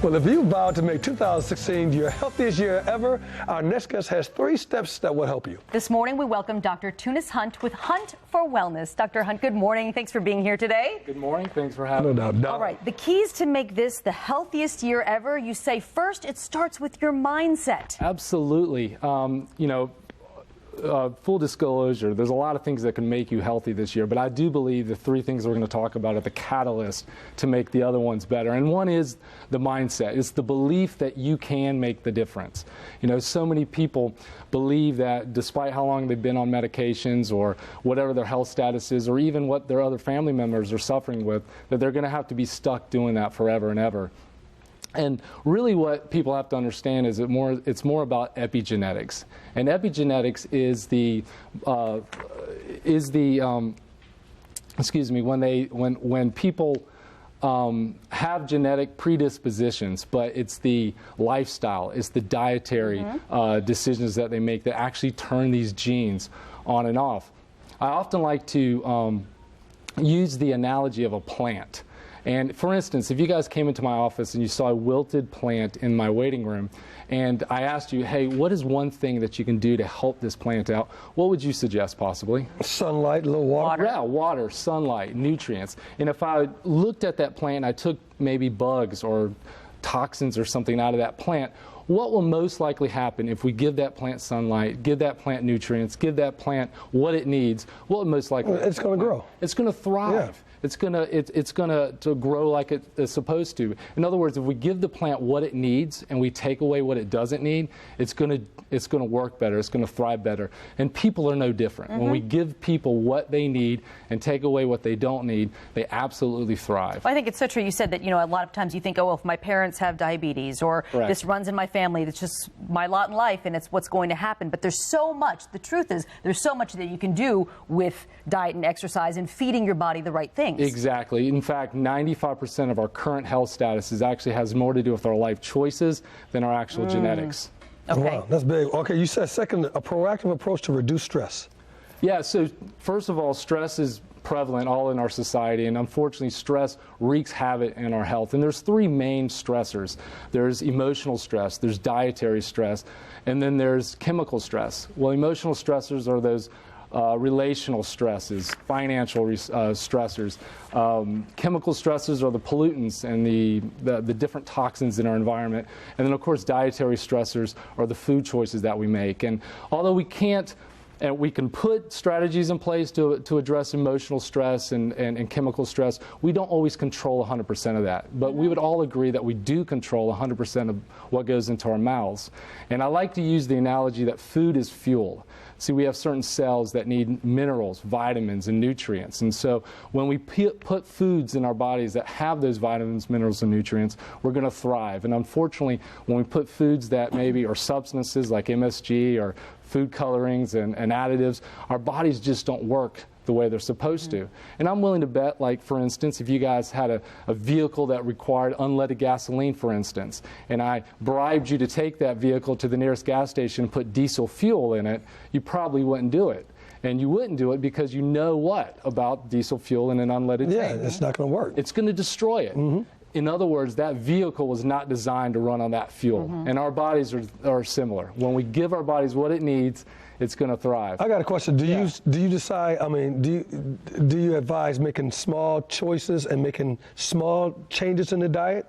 Well, if you vowed to make 2016 your healthiest year ever, our next guest has 3 steps that will help you. This morning, we welcome Dr. Tunis Hunt with Hunt for Wellness. Dr. Hunt, good morning. Thanks for being here today. Good morning. Thanks for having me. No. All right. The keys to make this the healthiest year ever, you say first it starts with your mindset. Absolutely. Full disclosure, there's a lot of things that can make you healthy this year, but I do believe the 3 things we're going to talk about are the catalyst to make the other ones better. And one is the mindset. It's the belief that you can make the difference. You know, so many people believe that despite how long they've been on medications or whatever their health status is, or even what their other family members are suffering with, that they're going to have to be stuck doing that forever and ever. And really what people have to understand is it's more about epigenetics. And epigenetics is when people have genetic predispositions, but it's the lifestyle, it's the dietary decisions that they make that actually turn these genes on and off. I often like to use the analogy of a plant. And for instance, if you guys came into my office and you saw a wilted plant in my waiting room, and I asked you, hey, what is one thing that you can do to help this plant out? What would you suggest possibly? Sunlight, a little water. Yeah, water, sunlight, nutrients. And if I looked at that plant and I took maybe bugs or toxins or something out of that plant, what will most likely happen if we give that plant sunlight, give that plant nutrients, give that plant what it needs? What will most likely happen? It's going to grow. It's going to thrive. Yeah. It's gonna to grow like it's supposed to. In other words, if we give the plant what it needs and we take away what it doesn't need, it's gonna work better. It's gonna thrive better. And people are no different. When we give people what they need and take away what they don't need, they absolutely thrive. Well, I think it's so true. You said that, you know, a lot of times you think, oh, well, if my parents have diabetes or this runs in my family, that's just my lot in life and it's what's going to happen. But there's so much. The truth is, there's so much that you can do with diet and exercise and feeding your body the right things. Exactly. In fact, 95% of our current health status actually has more to do with our life choices than our actual genetics. Okay. Wow, that's big. Okay, you said second, a proactive approach to reduce stress. Yeah, so first of all, stress is prevalent all in our society, and unfortunately stress wreaks havoc in our health. And there's 3 main stressors. There's emotional stress, there's dietary stress, and then there's chemical stress. Well, emotional stressors are those relational stresses, financial stressors. Chemical stresses are the pollutants and the different toxins in our environment. And then, of course, dietary stressors are the food choices that we make. And although we can put strategies in place to address emotional stress and chemical stress, we don't always control 100% of that. But we would all agree that we do control 100% of what goes into our mouths. And I like to use the analogy that food is fuel. See, we have certain cells that need minerals, vitamins, and nutrients. And so when we put foods in our bodies that have those vitamins, minerals, and nutrients, we're going to thrive. And unfortunately, when we put foods that maybe are substances like MSG or food colorings and additives, our bodies just don't work the way they're supposed to. And I'm willing to bet, like, for instance, if you guys had a vehicle that required unleaded gasoline, for instance, and I bribed you to take that vehicle to the nearest gas station and put diesel fuel in it, you probably wouldn't do it. And you wouldn't do it because you know what about diesel fuel in an unleaded tank? Yeah, it's not going to work. It's going to destroy it. In other words, that vehicle was not designed to run on that fuel. And our bodies are similar. When we give our bodies what it needs, it's going to thrive. I got a question. Do you decide, I mean, do you advise making small choices and making small changes in the diet?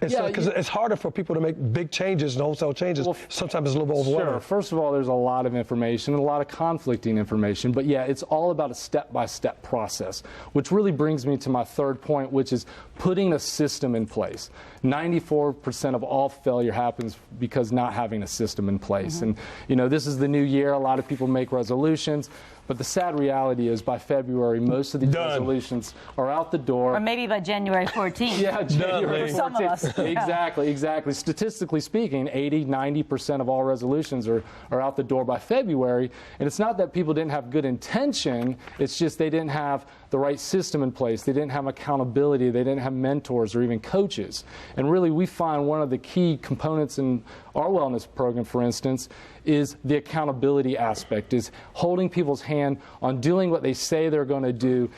Because it's harder for people to make big changes and wholesale changes. Well, sometimes it's a little bit overwhelming. Sure. First of all, there's a lot of information and a lot of conflicting information. But yeah, it's all about a step-by-step process, which really brings me to my 3rd point, which is putting a system in place. 94% of all failure happens because not having a system in place. And, you know, this is the new year. A lot of people make resolutions. But the sad reality is by February, most of these resolutions are out the door. Or maybe by January 14th. Yeah, January 14th. For some of us. Exactly. Statistically speaking, 80–90% of all resolutions are out the door by February. And it's not that people didn't have good intention. It's just they didn't have the right system in place. They didn't have accountability. They didn't have mentors or even coaches. And really, we find one of the key components in our wellness program, for instance, is the accountability aspect, is holding people's hand on doing what they say they're going to do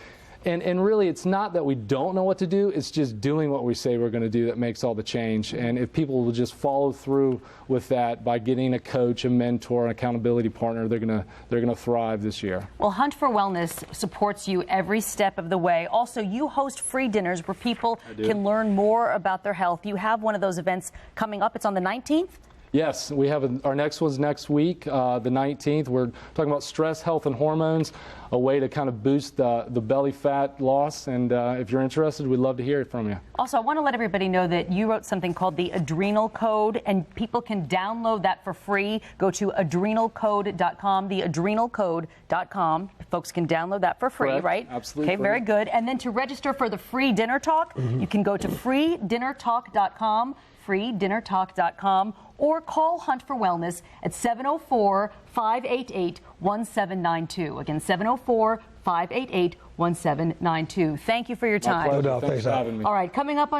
And really, it's not that we don't know what to do, it's just doing what we say we're going to do that makes all the change. And if people will just follow through with that by getting a coach, a mentor, an accountability partner, they're going to thrive this year. Well, Hunt for Wellness supports you every step of the way. Also, you host free dinners where people can learn more about their health. You have one of those events coming up. It's on the 19th? Yes, we have our next one's next week, the 19th. We're talking about stress, health, and hormones, a way to kind of boost the belly fat loss. And if you're interested, we'd love to hear from you. Also, I want to let everybody know that you wrote something called the Adrenal Code, and people can download that for free. Go to adrenalcode.com, theadrenalcode.com. Folks can download that for free, Correct. right? Absolutely. Okay, very good. And then to register for the free dinner talk, you can go to freedinnertalk.com, freedinnertalk.com, or call Hunt for Wellness at 704-588-1792. Again, 704-588-1792. Thank you for your time. No doubt. Thanks for having me. All right, coming up on